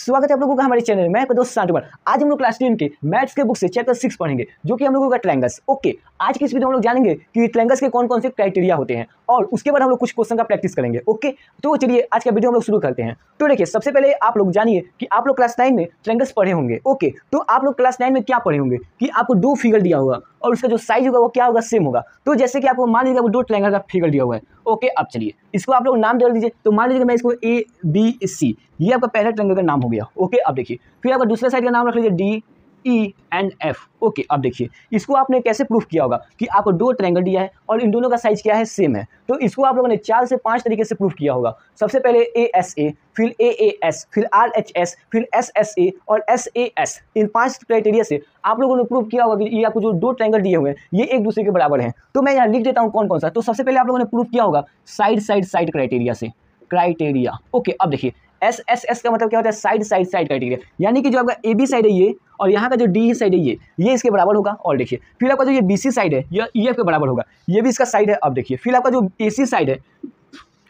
स्वागत है आप लोगों का हमारे चैनल में। मैं आपका दोस्त सांटू। आज हम लोग क्लास 10 के मैथ्स के बुक से चैप्टर 6 पढ़ेंगे, जो कि हम लोगों का ट्रायंगल्स। ओके, आज की इस वीडियो में हम लोग जानेंगे कि ट्रायंगल्स के कौन कौन से क्राइटेरिया होते हैं और उसके बाद हम लोग कुछ क्वेश्चन का प्रैक्टिस करेंगे। ओके, तो चलिए आज का वीडियो हम लोग शुरू करते हैं। तो देखिए, सबसे पहले आप लोग जानिए कि आप लोग क्लास 9 में ट्रायंगल्स पढ़े होंगे। ओके, तो आप लोग क्लास 9 में क्या पढ़े होंगे कि आपको दो फिगर दिया होगा और उसका जो साइज होगा वो क्या होगा, सेम होगा। तो जैसे कि आपको मान लीजिए वो दो ट्रायंगल का फिगर दिया हुआ है। ओके, अब चलिए इसको आप लोग नाम दे दीजिए। तो मान लीजिए मैं इसको ए बी सी, ये आपका पहला ट्रायंगल का नाम हो गया। ओके, अब देखिए फिर आपका दूसरे साइड का नाम रख लीजिए D E and F. Okay, अब देखिए इसको आपने कैसे प्रूफ किया होगा कि आपको दो ट्रायंगल दिया है और इन दोनों का साइज क्या है, सेम है। तो इसको आप लोगों ने 4 से 5 तरीके से प्रूफ किया होगा। सबसे पहले ए एस ए, फिर ए एस, फिर आर एच एस, फिर एस एस ए और S A S. In 5 criteria से आप लोगों ने प्रूफ किया होगा कि ये आपको जो दो ट्रायंगल दिए हुए हैं ये एक दूसरे के बराबर हैं। तो मैं यहाँ लिख देता हूँ कौन कौन सा। तो सबसे पहले आप लोगों ने प्रूफ किया होगा साइड साइड साइड क्राइटेरिया से, क्राइटेरिया। ओके, अब देखिए एस एस एस का मतलब क्या होता है, साइड साइड साइड क्राइटेरिया, यानी कि जो आपका ए बी साइड है ये और यहाँ का जो डी साइड है ये इसके बराबर होगा। और देखिए फिर आपका जो ये बी सी साइड है यह ई एफ के बराबर होगा, ये भी इसका साइड है। अब देखिए फिर आपका जो ए सी साइड है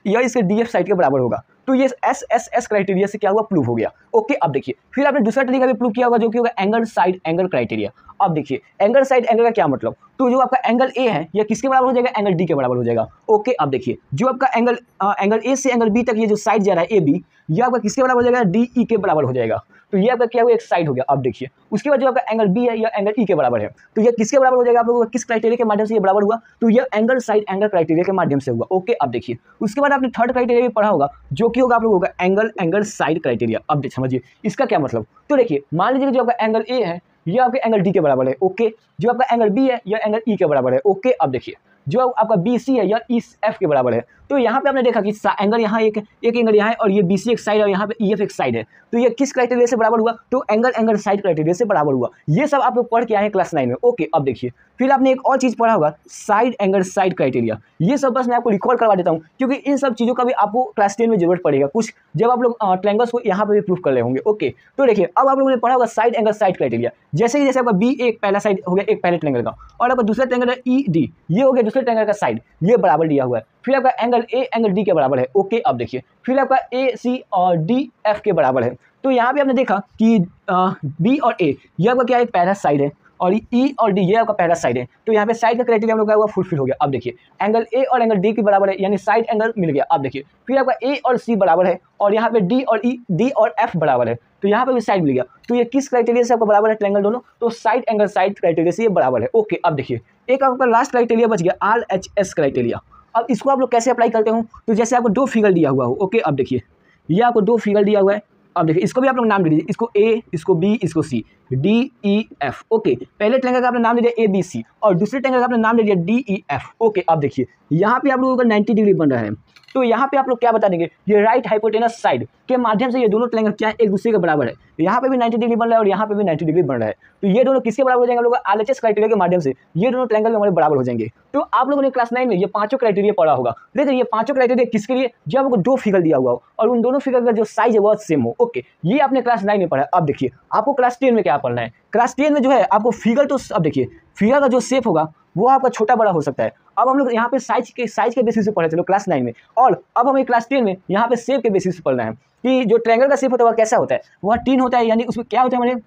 यह इसके डी एफ साइड के बराबर होगा। तो ये एस एस एस क्राइटेरिया से क्या हुआ, प्रूफ हो गया। ओके, अब देखिए फिर आपने दूसरा तरीका भी प्रूफ किया होगा जो कि होगा एंगल साइड एंगल क्राइटेरिया। अब देखिए एंगल साइड एंगल का क्या मतलब, तो जो आपका एंगल ए है यह किसके बराबर हो जाएगा, एंगल डी के बराबर हो जाएगा। ओके, अब देखिए जो आपका एंगल ए से एंगल बी तक ये जो साइड जा रहा है ए बी, ये आपका किसके बराबर हो जाएगा, डी ई के बराबर हो जाएगा। तो ये आपका क्या हुआ, एक साइड हो गया। अब देखिए उसके बाद जो आपका एंगल बी है या एंगल ई के बराबर है, तो ये किसके बराबर हो जाएगा, आप लोगों का किस क्राइटेरिया के माध्यम से ये बराबर हुआ, तो ये एंगल साइड एंगल क्राइटेरिया के माध्यम से हुआ। ओके, अब देखिए उसके बाद आपने थर्ड क्राइटेरिया भी पढ़ा होगा जो कि होगा आप लोगों का एंगल एंगल साइड क्राइटेरिया। अब देखिए समझिए इसका क्या मतलब। तो देखिए मान लीजिए जो आपका एंगल ए है ये आपके एंगल डी के बराबर है। ओके, जो आपका एंगल बी है यह एंगल ई के बराबर है। ओके, अब देखिए जो आपका बी सी है यह इस एफ के बराबर है। तो यहाँ पे आपने देखा कि एंगल यहाँ एक एंगल यहाँ है और ये बी सी एक साइड है और यहाँ पे ई एफ एक साइड है। तो ये किस क्राइटेरिया से बराबर हुआ, तो एंगल एंगल साइड क्राइटेरिया से बराबर हुआ। ये सब आप लोग पढ़ के आए हैं क्लास 9 में। ओके, अब देखिए फिर आपने एक और चीज़ पढ़ा होगा साइड एंगल साइड क्राइटेरिया। ये सब बस मैं आपको रिकॉर्ड करवा देता हूँ क्योंकि इन सब चीज़ों का भी आपको क्लास 10 में जरूरत पड़ेगा कुछ, जब आप लोग ट्रायंगल्स को यहाँ पे भी प्रूफ कर रहे होंगे। ओके, तो देखिए अब आप लोगों ने पढ़ा होगा साइड एंगल साइड क्राइटेरिया। जैसे आपका बी एक पहला साइड हो गया, एक पहले ट्रायंगल का, और आपका दूसरा ट्रायंगल है ई डी, ये हो गया दूसरे ट्रायंगल का साइड, ये बराबर दिया हुआ है। फिर आपका एंगल ए एंगल डी के बराबर है। ओके, अब देखिए फिर आपका ए सी और डी एफ के बराबर है। तो यहाँ पे आपने देखा कि बी और ए ये आपका क्या है, पहला साइड है, और ई और डी ये आपका पहला साइड है। तो यहाँ पे साइड का क्राइटेरिया हम लोग का हुआ फुलफिल हो गया। अब देखिए एंगल ए और एंगल डी के बराबर है, यानी साइड एंगल मिल गया। अब देखिए फिर आपका ए और सी बराबर है और यहाँ पे डी और एफ बराबर है, तो यहाँ पे भी साइड मिल गया। तो ये किस क्राइटेरिया से आपका बराबर है, ट्रायंगल दोनों, तो साइड एंगल साइड क्राइटेरिया से ये बराबर है। ओके, अब देखिए एक आपका लास्ट क्राइटेरिया बच गया आर एच एस क्राइटेरिया। अब इसको आप लोग कैसे अप्लाई करते हो, तो जैसे आपको दो फिगर दिया हुआ हो। ओके, अब देखिए ये आपको दो फिगर दिया हुआ है। अब देखिए इसको भी आप लोग नाम दे दीजिए, इसको ए, इसको बी, इसको सी, डी ई एफ। ओके, पहले ट्रायंगल का आपने नाम दे दिया ए बी सी और दूसरे ट्रायंगल का आपने नाम दे दिया डी ई एफ। ओके, अब देखिए यहाँ पे आप लोगों का 90 डिग्री बन रहा है। तो यहाँ पे आप लोग क्या बता देंगे, ये राइट हाइपोटेनस साइड के माध्यम से ये दोनों ट्रायंगल क्या है, एक दूसरे के बराबर है। यहाँ पे भी 90 डिग्री बन रहा है और यहाँ पे भी 90 डिग्री बन रहा है। तो ये दोनों किसके बराबर हो जाएंगे, हम लोग आर एच एस क्राइटेरिया के माध्यम से ये दोनों ट्रायंगल हमारे बराबर हो जाएंगे। तो आप लोगों ने क्लास 9 में ये पांचों क्राइटेरिया पढ़ा होगा। लेकिन ये पांचों क्राइटेरिया किसके लिए, जब आपको दो फिगर दिया हुआ हो और उन दोनों फिगर का जो साइज है वो सेम हो। ओके, ये आपने क्लास 9 में पढ़ा। अब देखिए आपको क्लास 10 में क्या पढ़ना है। क्लास 10 में जो है आपको फिगर, तो अब देखिए फिगर का जो शेप होगा वो आपका छोटा बड़ा हो सकता है। अब हम लोग यहाँ पे साइज के बेसिस पे पढ़े चलो क्लास 9 में, और अब हमें क्लास 10 में यहाँ पे शेप के बेसिस पे पढ़ना है कि जो ट्रायंगल का शेप होता है वह कैसा होता है, वह 3 होता है, यानी उसमें क्या होता है हमारे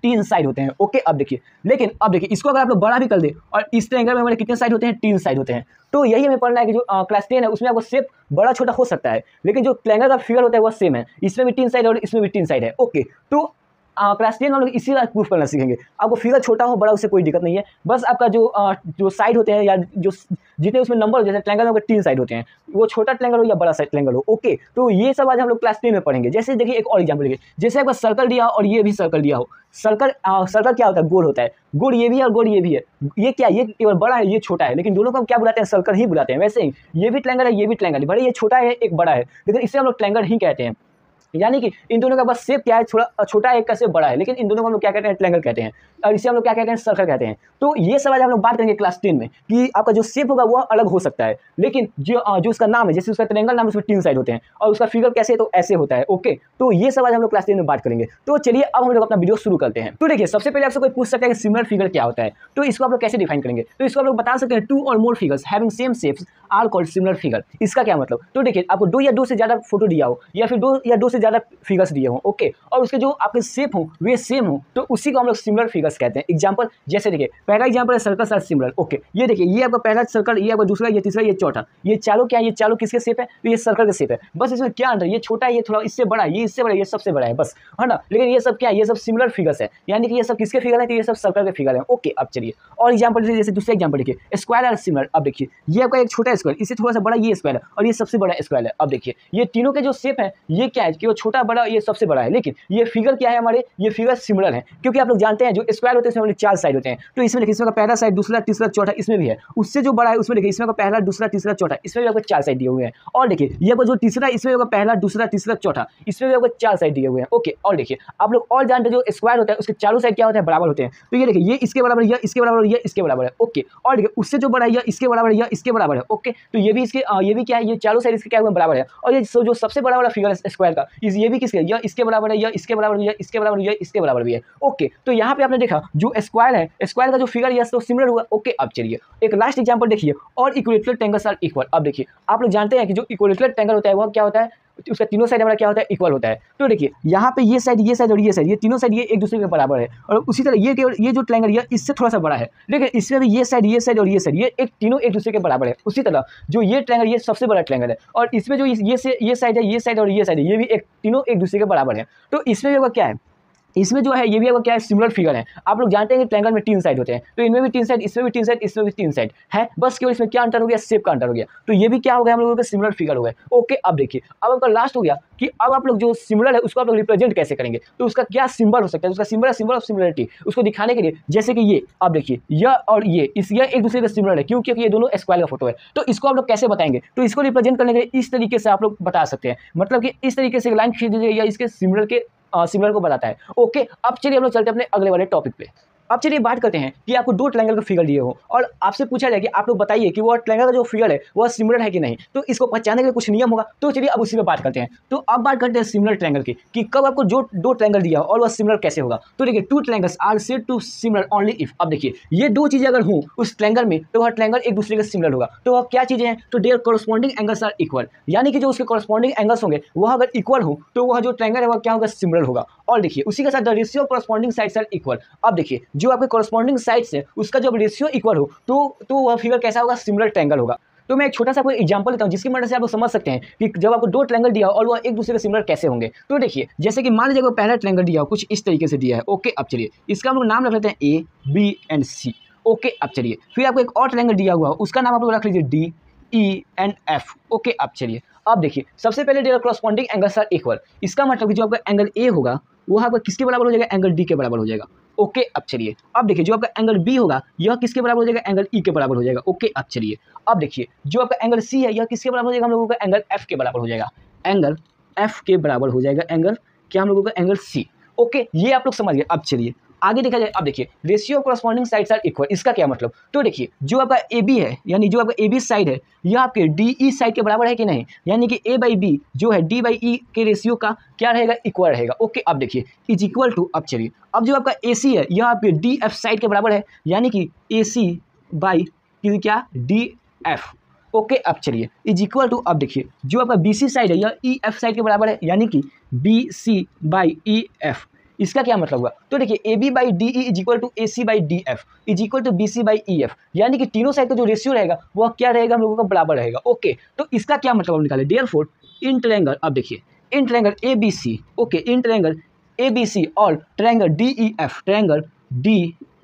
3 साइड होते हैं। ओके, अब देखिए लेकिन अब देखिए इसको अगर आप लोग बड़ा भी कर दे और इस ट्रायंगल में हमारे कितने साइड होते हैं, 3 साइड होते हैं। तो यही हमें पढ़ना है कि जो क्लास 10 है उसमें आपको शेप बड़ा छोटा हो सकता है, लेकिन जो ट्रायंगल का फिगर होता है वह सेम है, इसमें भी 3 साइड और इसमें भी 3 साइड है। ओके, तो क्लास 10 में हम लोग इसी का प्रूफ करना सीखेंगे। आपको फिगर छोटा हो बड़ा उससे कोई दिक्कत नहीं है, बस आपका जो साइड होते हैं या जो जितने उसमें नंबर, जैसे ट्रायंगल में 3 साइड होते हैं, वो छोटा ट्रायंगल हो या बड़ा साइड ट्रायंगल हो। ओके, तो ये सब आज हम लोग क्लास 10 में पढ़ेंगे। जैसे देखिए एक और एग्जाम्पल देखिए, जैसे आपका सर्कल दिया और ये भी सर्कल दिया हो। सर्कल क्या होता है, गोल होता है, गोल ये भी है और गोल ये भी है। ये क्या, ये केवल बड़ा है ये छोटा है, लेकिन दोनों को हम क्या बुलाते हैं, सर्कल ही बुलाते हैं। वैसे ही ये भी ट्रायंगल है ये भी ट्रायंगल है, भले ये छोटा है एक बड़ा है, लेकिन इसे हम लोग ट्रायंगल ही कहते हैं। यानी कि इन दोनों का बस शेप क्या है, थोड़ा छोटा है एक का शेप बड़ा है, लेकिन इन दोनों को हम लोग क्या कहते हैं, ट्रायंगल कहते हैं, और इसे हम लोग क्या कहते हैं, सर्कल कहते हैं। तो ये सब आज हम लोग बात करेंगे क्लास 10 में कि आपका जो शेप होगा वो अलग हो सकता है, लेकिन जो उसका नाम है, जैसे उसका ट्रायंगल नाम है उसमें 3 साइड होते हैं और उसका फिगर कैसे है तो ऐसे होता है। ओके, तो ये सब आज हम लोग क्लास 10 में बात करेंगे। तो चलिए अब हम लोग अपना वीडियो शुरू करते हैं। तो देखिए सबसे पहले आपसे कोई पूछ सकता है कि सिमिलर फिगर क्या होता है, तो इसको आप लोग कैसे डिफाइन करेंगे। तो इसको आप लोग बता सकते हैं 2 or more figures having same shapes are called similar figure. इसका क्या मतलब, तो देखिए आपको 2 या 2 से ज़्यादा फोटो दिया हो या फिर 2 या 2 से से ज़्यादा फिगर्स दिए हों, ओके, और उसके जो आपके शेप हो वे सेम हो, तो उसी को हम लोग सिमिलर फिगर्स कहते हैं। एग्जांपल जैसे देखिए, पहला एग्जांपल है सर्कल आर सिमिलर, ओके, ये देखिए ये आपका पहला सर्कल, ये आपका दूसरा, ये तीसरा, ये चौथा, ये चारों क्या है, ये चारों किसके शेप है, तो ये सर्कल के शेप है। बस इसमें क्या अंतर है, ये छोटा है, ये थोड़ा इससे बड़ा है, ये इससे बड़ा है, ये सबसे बड़ा है, बस, है ना। लेकिन ये सब क्या है, ये सब सिमिलर फिगर्स है, यानी कि ये सब किसके फिगर है, तो ये सब सर्कल के फिगर है, ओके। अब चलिए और एग्जांपल जैसे दूसरा एग्जांपल देखिए, स्क्वायर आर सिमिलर। अब देखिए ये आपका एक छोटा स्क्वायर, इससे थोड़ा सा बड़ा ये स्क्वायर है, और ये सबसे बड़ा स्क्वायर है। अब देखिए ये तीनों के जो शेप है ये क्या है कि वो छोटा बड़ा ये सबसे बड़ा है, लेकिन ये फिगर क्या है हमारे, ये फिगर सिमिलर है, क्योंकि आप लोग जानते हैं जो स्क्वायर होते हैं इसमें चार साइड होते हैं। तो इसमें देखिए, इसमें का पहला साइड, दूसरा, तीसरा, चौथा इसमें भी है, उससे जो बड़ा है उसमें देखिए इसमें का पहला, दूसरा, तीसरा, चौथा, इसमें भी आपको चार साइड दिए हुए हैं। और देखिए ये आपका जो तीसरा, इसमें आपका पहला, दूसरा, तीसरा, चौथा, इसमें भी आपको चार साइड दिए हुए हैं, ओके। और देखिए आप लोग और जानते हैं जो स्क्वायर होता है उसके चारों साइड क्या होता है, बराबर होते हैं। तो ये देखिए ये इसके बराबर, ये इसके बराबर, ये इसके बराबर है, ओके। और देखिए उससे जो बड़ा है ये इसके बराबर है, ये इसके बराबर है, ओके। तो ये भी इसके ये भी क्या है, ये चारों साइड इसके क्या हुए बराबर है। और ये जो सबसे बड़ा वाला फिगर है स्क्वायर का, ये भी किसके, ये इसके बराबर है, ये इसके बराबर भी है, इसके बराबर भी है, इसके बराबर भी है, ओके। तो यहाँ पे आपने देखा जो स्क्वायर है, स्क्वायर का जो फिगर है तो सिमिलर हुआ, ओके। अब चलिए एक लास्ट एग्जांपल देखिए, और इक्विलेटरल ट्रायंगल्स आर इक्वल। अब देखिए आप लोग जानते हैं कि जो इक्विलेटरल ट्रायंगल होता है वह क्या होता है, उसका तीनों साइड हमारा क्या होता है, इक्वल होता है। तो देखिए यहाँ पे ये साइड, ये साइड और ये साइड, ये तीनों साइड ये एक दूसरे के बराबर है। और उसी तरह ये जो ट्रायंगल ये इससे थोड़ा सा बड़ा है, लेकिन इसमें भी ये साइड और ये साइड ये एक तीनों एक दूसरे के बराबर है। उसी तरह जो ये ट्रायंगल ये सबसे बड़ा ट्रायंगल है, और इसमें जो ये साइड है, ये साइड और ये साइड है, ये भी एक तीनों एक दूसरे के बराबर है। तो इसमें भी क्या है, इसमें जो है ये भी आपका क्या है, सिमिलर फिगर है। आप लोग जानते हैं कि ट्रायंगल में तीन साइड होते हैं, तो इनमें भी तीन साइड, इसमें भी तीन साइड, इसमें भी तीन साइड है, बस केवल इसमें क्या अंतर हो गया, शेप का अंतर हो गया। तो ये भी क्या हो गया, हम लोगों का सिमिलर फिगर हो गया, ओके। अब देखिए अब आपका लास्ट हो गया कि अब आप लोग जो सिमिलर है उसको आप लोग रिप्रेजेंट कैसे करेंगे, तो उसका क्या सिंबल हो सकता है, उसका सिंबल है सिंबल ऑफ सिमिलरिटी, उसको दिखाने के लिए जैसे कि ये आप देखिए यह और ये एक दूसरे का सिमिलर है, क्योंकि ये दोनों स्क्वायर का फोटो है। तो इसको आप लोग कैसे बताएंगे, तो इसको रिप्रेजेंट करने के लिए इस तरीके से आप लोग बता सकते हैं, मतलब कि इस तरीके से लाइन खींच दीजिए या इसके सिमिलर को बताता है, ओके। अब चलिए हम लोग चलते हैं अपने अगले वाले टॉपिक पे। अब चलिए बात करते हैं कि आपको दो ट्रायंगल का फिगर दिए हो और आपसे पूछा जाए कि आप लोग बताइए कि वो ट्रायंगल का जो फिगर है वह सिमिलर है कि नहीं, तो इसको पहचानने के लिए कुछ नियम होगा। तो चलिए अब उसी पे बात करते हैं। तो अब बात करते हैं सिमिलर ट्रायंगल की, कि कब आपको जो दो ट्रायंगल दिया हो और वह सिमिलर कैसे होगा। तो देखिए two triangles are said to similar only if. अब देखिए ये दो चीजें अगर हों उस ट्रायंगल में तो वह ट्रायंगल एक दूसरे के सिमिलर होगा। तो वह क्या चीजें हैं, तो their corresponding angles are equal, यानी कि जो उसके कॉरस्पॉन्डिंग एंगल्स होंगे वह अगर इक्वल हो तो वह जो ट्रायंगल है वह क्या होगा, सिमिलर होगा। और देखिए उसी के साथ the ratio of corresponding sides are equal. अब देखिए जो आपके कॉरस्पॉन्डिंग साइड्स है उसका जब रेशियो इक्वल हो तो वह फिगर कैसा होगा, सिमिलर ट्रायंगल होगा। तो मैं एक छोटा सा कोई एग्जांपल लेता हूं जिसकी मदद से आप समझ सकते हैं कि जब आपको दो ट्रायंगल दिया और वह एक दूसरे के सिमिलर कैसे होंगे। तो देखिए जैसे कि मान लीजिए को पहला ट्रायंगल दिया हो कुछ इस तरीके से दिया है, ओके। अब चलिए इसका हम लोग नाम रख लेते हैं ए, बी एंड सी, ओके। अब चलिए फिर आपको एक और ट्रायंगल दिया हुआ उसका नाम आप लोग रख लीजिए D, E and F, okay. अब चलिए अब देखिए सबसे पहले their corresponding angles are equal, इसका मतलब कि जो आपका एंगल ए होगा वह आपका किसके बराबर हो जाएगा, एंगल डी के बराबर हो जाएगा, ओके। अब चलिए अब देखिए जो आपका एंगल बी होगा यह किसके बराबर हो जाएगा, एंगल ई के बराबर हो जाएगा, ओके। अब चलिए अब देखिए जो आपका एंगल सी है यह किसके बराबर हो जाएगा, हम लोगों का एंगल एफ के बराबर हो जाएगा, एंगल एफ के बराबर हो जाएगा एंगल क्या, हम लोगों का एंगल सी, ओके। ये आप लोग समझ गए। अब चलिए आगे देखा जाए। अब देखिए ratio of corresponding sides are equal, इसका क्या मतलब, तो देखिए जो आपका ए बी है यानी जो आपका ए बी साइड है यह आपके डी ई साइड के बराबर है कि नहीं, यानी कि ए बाई बी जो है डी बाई ई के रेशियो का क्या रहेगा, इक्वल रहेगा, ओके। अब देखिए इज इक्वल टू, अब चलिए अब जो आपका ए सी है यह आपके डी एफ साइड के बराबर है, यानी कि ए सी बाई क्या डी एफ, ओके। अब चलिए इज इक्वल टू, अब देखिए जो आपका बी सी साइड है यह ई एफ साइड के बराबर है, यानी कि B C by E F, इसका क्या मतलब हुआ, तो देखिए A B by D E is equal to A C by D F is equal to B C by E F, यानी कि तीनों साइड का जो रेशियो रहेगा वह क्या रहेगा, हम लोगों का बराबर रहेगा, ओके। तो इसका क्या मतलब हम निकाले, देयरफॉर इन ट्रायंगल, अब देखिए in triangle A B C, okay, in triangle A B C और triangle D E F, triangle D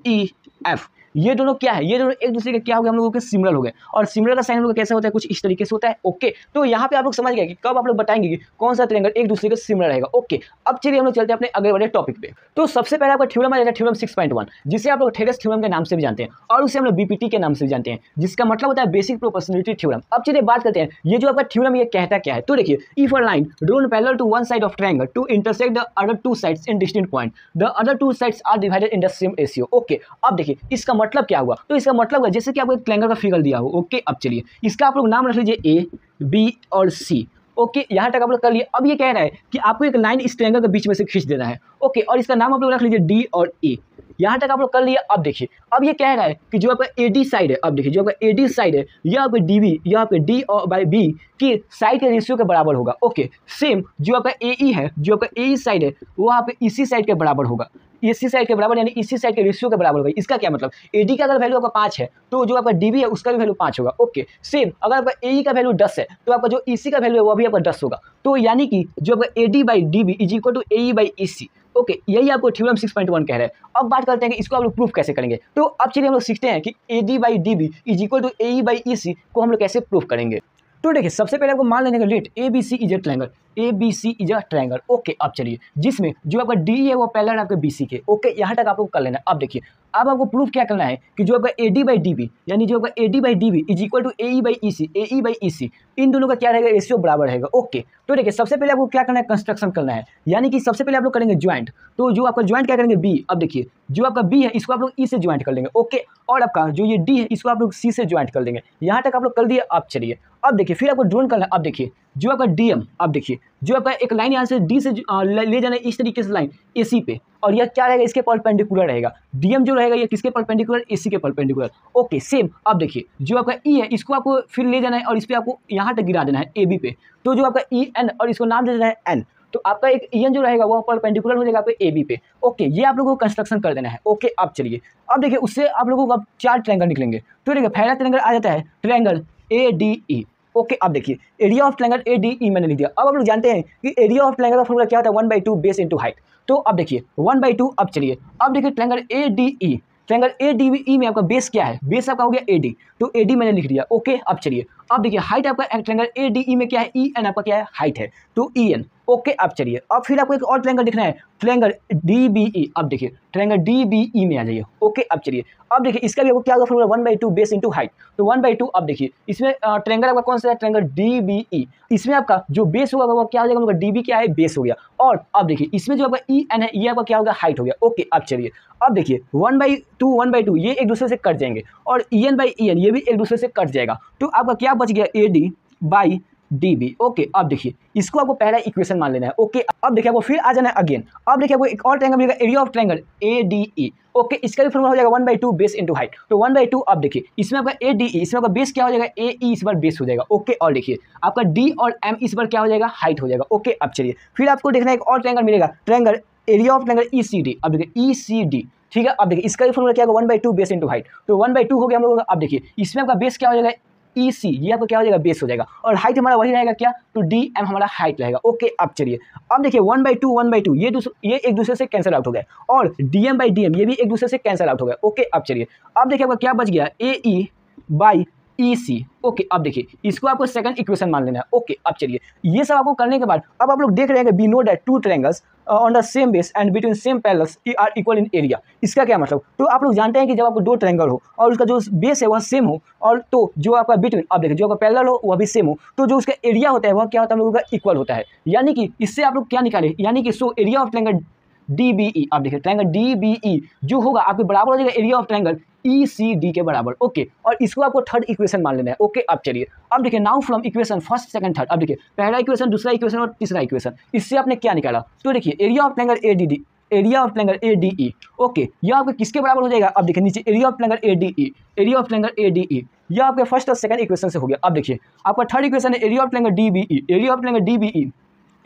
E F, ये दोनों क्या है, ये दोनों एक दूसरे के क्या हो गए, हम लोगों के सिमिलर हो गए। और सिमिलर का साइन हम लोग कैसा होता है, कुछ इस तरीके से होता है, ओके। तो यहाँ पे आप लोग समझ गए कि कब आप लोग बताएंगे कि कौन सा ट्रायंगल एक दूसरे के सिमिलर रहेगा, ओके। अब चलिए हम लोग चलते हैं अपने अगले वाले टॉपिक पे। तो सबसे पहले आपका थ्योरम आ जाता है थ्योरम 6.1, जिसे आप लोग थेरेस थ्योरम के नाम से भी जानते हैं और उसे हम लोग बीपीटी के नाम से भी जानते हैं, जिसका मतलब होता है बेसिक प्रोपोर्शनलिटी थ्योरम। अब चलिए बात करते हैं ये जो आपका थ्योरम ये कहता क्या है। तो देखिए if a line drawn parallel to one side of triangle to intersect the other two sides in distinct point, the other two sides are divided in the same ratio, okay. अब देखिए इसका मतलब क्या हुआ, तो इसका मतलब है जैसे कि आपको एक ट्रायंगल का फिगर दिया हो, ओके। अब चलिए इसका आप लोग नाम रख लीजिए ए, बी और सी, ओके। यहाँ तक आप लोग कर लिए। अब ये कह रहा है कि आपको एक लाइन इस ट्रायंगल के बीच में से खींच देना है, ओके, और इसका नाम आप लोग रख लीजिए डी और ए, यहाँ तक आप लोग कर लिया। अब देखिए अब ये कह रहा है कि जो आपका AD साइड है, अब देखिए जो आपका AD साइड है यह आपका DB, यह आपका D और बाई B की साइड के रेशियो के बराबर होगा। ओके सेम जो आपका AE है, जो आपका AE साइड है वो आप इसी साइड के बराबर होगा, इसी साइड के बराबर यानी इसी साइड के रेशियो के बराबर होगा। इसका क्या मतलब, AD का अगर वैल्यू आपका 5 है तो जो आपका DB है उसका भी वैल्यू 5 होगा। ओके सेम अगर आपका AE का वैल्यू 10 है तो आपका जो EC का वैल्यू है वो भी आपका 10 होगा। तो यानी कि जो आपका AD by DB is equal to AE by EC। Okay यही आपको थ्योरम 6.1 कह रहा है। अब बात करते हैं कि इसको आप लोग प्रूफ कैसे करेंगे। तो अब चलिए हम लोग सीखते हैं कि AD by DB is equal to AE by EC को हम लोग कैसे प्रूफ करेंगे। तो देखिए सबसे पहले आपको मान लेने का let ABC is a triangle, ABC is a triangle. Okay अब चलिए जिसमें जो आपका D है वो पैरेलल आपके BC के। ओके यहाँ तक आपको कर लेना है। अब देखिए अब आपको प्रूफ क्या करना है कि जो आपका AD बाई DB यानी जो आपका AD by DB is equal to AE by EC, AE by EC इन दोनों का क्या रहेगा, रेशियो बराबर रहेगा। ओके तो देखिए सबसे पहले आपको क्या करना है, कंस्ट्रक्शन करना है, यानी कि सबसे पहले आप लोग करेंगे ज्वाइंट। तो जो आपका ज्वाइंट क्या करेंगे B। अब देखिए जो आपका B है इसको आप लोग E से ज्वाइंट कर लेंगे। ओके और आपका जो ये D है इसको आप लोग C से ज्वाइंट कर देंगे। यहाँ तक आप लोग कर दिए। अब चलिए अब देखिए फिर आपको ड्रोन करना है। अब देखिए जो आपका DM, अब देखिए जो आपका एक लाइन यहाँ से D से ले जाना है इस तरीके से लाइन AC पे, और यह क्या रहेगा, इसके परपेंडिकुलर रहेगा। DM जो रहेगा ये किसके परपेंडिकुलर, AC के परपेंडिकुलर। ओके सेम अब देखिए जो आपका E है इसको आपको फिर ले जाना है और इस पर आपको यहाँ तक गिरा देना है AB पे। तो जो आपका EN और इसको नाम दे देना है N, तो आपका एक EN जो रहेगा वो परपेंडिकुलर हो जाएगा आपके AB पे। ओके ये आप लोगों को कंस्ट्रक्शन कर देना है। ओके अब चलिए अब देखिए उससे आप लोगों को अब 4 ट्रायंगल निकलेंगे। तो देखिए पहला ट्रायंगल आ जाता है ट्रायंगल ADE। ओके अब देखिए एरिया ऑफ ट्रायंगल ADE मैंने लिख दिया। अब आप लोग जानते हैं कि एरिया ऑफ ट्रायंगल का फॉर्मूला क्या होता है, 1/2 बेस इंटू हाइट। तो अब देखिए 1/2। अब चलिए अब देखिए ट्रायंगल ADE, ट्रायंगल ADE में आपका बेस क्या है, बेस आपका हो गया AD, तो AD मैंने लिख दिया। ओके अब चलिए अब देखिए हाइट आपका ट्रायंगल ADE में क्या है, EN आपका क्या है, हाइट है, तो EN। ओके अब चलिए अब फिर आपको एक और ट्रायंगल दिखना है ट्रायंगल DBE। अब देखिए ट्रायंगल DBE में आ जाइए। ओके अब चलिए अब देखिए इसका भी आपको क्या होगा फॉर्मूला, 1/2 बेस इंटू हाइट, तो 1/2। अब देखिए इसमें ट्रायंगल आपका कौन सा है, ट्रायंगल DBE। इसमें आपका जो बेस होगा वो क्या हो जाएगा, DB क्या है, बेस हो गया। और अब देखिए इसमें जो आपका EN है ये आपका क्या होगा, हाइट हो गया। ओके अब चलिए अब देखिए 1/2 ये एक दूसरे से कट जाएंगे और EN बाई EN ये भी एक दूसरे से कट जाएगा। तो आपका क्या बच गया, AD बाई DB। ओके अब देखिए इसको आपको पहला इक्वेशन मान लेना है। ओके अब देखिए आपको फिर आ जाना है अगेन। अब देखिए आपको एक और ट्रायंगल मिलेगा area of triangle ADE। Okay इसका भी फॉर्मूला हो जाएगा 1/2 बेस इंटू हाइट, तो 1/2। अब देखिए इसमें आपका ADE, इसमें आपका बेस क्या हो जाएगा, AE इस बार बेस हो जाएगा। ओके और देखिए आपका D और M इस बार क्या हो जाएगा, हाइट हो जाएगा। ओके अब चलिए फिर आपको देखना है एक और ट्रायंगल मिलेगा triangle area of triangle ECD। अब देखिए ECD ठीक है। अब देखिए इसका भी फॉर्मूला क्या होगा, 1/2 बेस इंटू हाइट, तो 1/2 हो गया हम लोगों का। अब देखिए इसमें आपका बेस क्या हो जाएगा, EC, ये आपका क्या हो जाएगा, बेस हो जाएगा, और हाइट हमारा वही रहेगा क्या, तो DM हमारा हाइट रहेगा। ओके अब चलिए अब देखिए 1/2 ये एक दूसरे से कैंसिल आउट हो गया, और DM बाई DM ये भी एक दूसरे से कैंसिल आउट हो गया। ओके अब चलिए अब देखिए आपका क्या बच गया, AE बाई EC। ओके अब देखिए इसको आपको सेकंड इक्वेशन मान लेना है। ओके अब चलिए ये सब आपको करने के बाद अब आप लोग देख रहे हैं कि we know that 2 triangles on the same base and between same parallels are equal in area. इसका क्या मतलब, तो आप लोग जानते हैं कि जब आपको 2 ट्रायंगल हो और उसका जो बेस है वह सेम हो, और तो जो आपका बिटवीन, अब देखिए जो आपका पैरेलल हो वह भी सेम हो, तो जो उसका एरिया होता है वह क्या होता है, हम लोगों का इक्वल होता है। यानी कि इससे आप लोग क्या निकाले, यानी कि so area of triangle DBE। अब देखिए ट्रायंगल DBE जो होगा आपके बराबर हो जाएगा एरिया ऑफ ट्रायंगल ECD के बराबर। ओके और इसको आपको थर्ड इक्वेशन मान लेना है। ओके अब चलिए अब देखिए now from equation first second third, अब देखिए पहला इक्वेशन, दूसरा इक्वेशन और तीसरा इक्वेशन, इससे आपने क्या निकाला, तो देखिए area of triangle ADD, area of triangle ADE। Okay यह आपके किसके बराबर हो जाएगा, अब देखिए नीचे area of triangle ADE, area of triangle ADE यह आपके फर्स्ट और सेकंड इक्वेशन से हो गया। अब देखिए आपका थर्ड इक्वेशन है area of triangle DBE, area of triangle DBE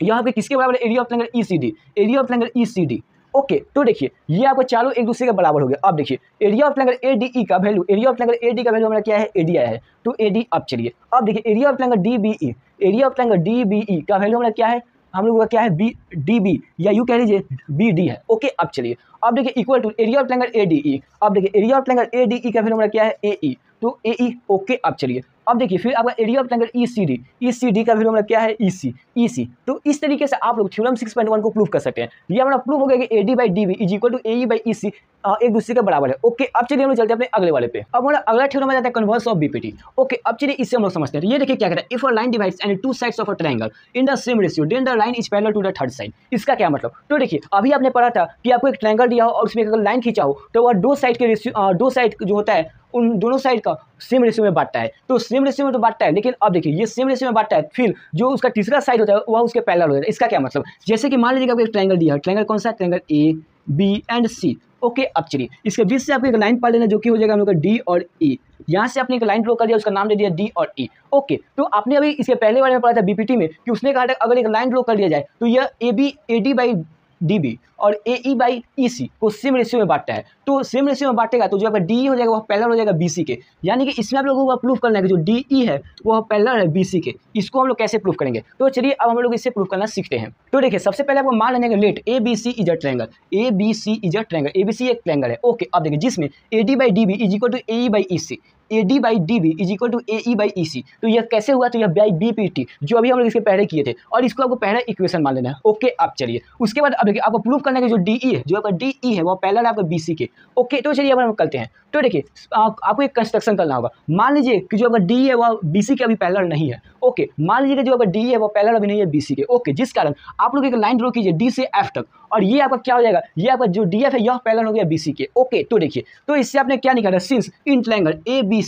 यह आपके किसके बराबर है, area of triangle ECD, area of triangle ECD। Okay तो देखिए ये आपको चारों एक दूसरे के बराबर हो गया। अब देखिए एरिया ऑफ ट्रायंगल ADE का value, area of triangle AD का वैल्यू हमारा क्या है, AD आया है, तो AD। अब चलिए अब देखिए area of triangle DBE, area of triangle DBE का वैल्यू हमारा क्या है, हम लोगों का क्या है, DB या यूँ कह लीजिए BD है। ओके अब चलिए अब देखिए equal to area of triangle ADE। अब देखिए एरिया ऑफ ट्रायंगल ADE का वैल्यू हमारा क्या है, AE, तो AE। ओके अब चलिए अब देखिए फिर आपका area of triangle ECD, ECD का वैल्यू हमारा क्या है, EC। तो इस तरीके से आप लोग थ्योरम 6.1 को प्रूव कर सकते हैं। ये हमारा प्रूव हो गया कि AD by DB is equal to AE by EC एक दूसरे के बराबर है। ओके अब चलिए हम लोग चलते हैं अपने अगले वाले पे। अब हमारा अगला थ्योरम आ जाता है कन्वर्स ऑफ BPT। ओके अब चलिए इससे हम लोग समझते हैं। ये देखिए क्या कहता है, if a line divides any 2 sides of a triangle in the same ratio then the line is parallel to the third side. इसका क्या मतलब, तो देखिए अभी आपने पढ़ा था कि आपको एक ट्रायंगल दिया हो और उसमें अगर लाइन खींचा हो तो वह 2 साइड के रेशियो, 2 साइड जो होता है उन दोनों साइड का सेम रेशियो में बांटता है, तो सेम रेशियो में तो बांटता है, लेकिन अब देखिए ये सेम रेशियो में बांटता है, फिर जो उसका तीसरा साइड होता है वह उसके पैरेलल हो जाता है। इसका क्या मतलब, जैसे कि मान लीजिए आपको एक ट्रायंगल दिया है, ट्रायंगल कौन सा, triangle A B and C। Okay अब चलिए इसके बीच से आपको एक लाइन पढ़ लेना जो कि हो जाएगा हम लोग का डी और ई। यहाँ से आपने एक लाइन ड्रॉ कर दिया, उसका नाम दे दिया डी और ई। ओके, तो आपने अभी इसके पहले बारे में पढ़ा था बीपीटी में कि उसने कहा था अगर एक लाइन ड्रॉ कर दिया जाए तो यह A B A D by D B और ए ई बाई ई सी को सेम रेशियो में बांटता है। तो सेम रेशियो में बांटेगा तो जो आपका डी हो जाएगा वह पैरेलल हो जाएगा बी सी के। यानी कि इसमें आप लोगों को प्रूफ करना है कि जो डी ई है वह पैरेलल है बी सी के। इसको हम लोग कैसे प्रूफ करेंगे, तो चलिए अब हम लोग इससे प्रूफ करना सीखते हैं। तो देखिए सबसे पहले आपको मान लेना है let A B C is a triangle, A B C is a triangle, A B C एक ट्रायंगल है। ओके, अब देखिए जिसमें A D by D B is equal to A E by E C, A D by D B is equal to A E by E C. तो यह कैसे हुआ, तो यह बाई बी पी टी जो अभी हम लोग इसके पहले किए थे, और इसको आपको पहला इक्वेशन मान लेना है। ओके, अब चलिए उसके बाद अब देखिए आपको प्रूफ करना है कि जो डी ई है, जो आपका डी ई है वो पैरेलल है आपका बी सी के। ओके, तो चलिए अब हम करते हैं। तो देखिए आपको एक कंस्ट्रक्शन करना होगा। मान लीजिए कि जो आपका डी है वह बी सी के अभी पैरेलल नहीं है। ओके, मान लीजिए कि जो आपका डी है वो पैरेलल अभी नहीं है बी सी के। ओके, जिस कारण आप लोग एक लाइन ड्रॉ कीजिए डी से एफ तक, और ये आपका क्या हो जाएगा, ये आपका जो डी एफ है यह पैरेलल हो गया बी सी के। ओके, तो देखिए तो इससे आपने क्या निकाला, since in triangle A B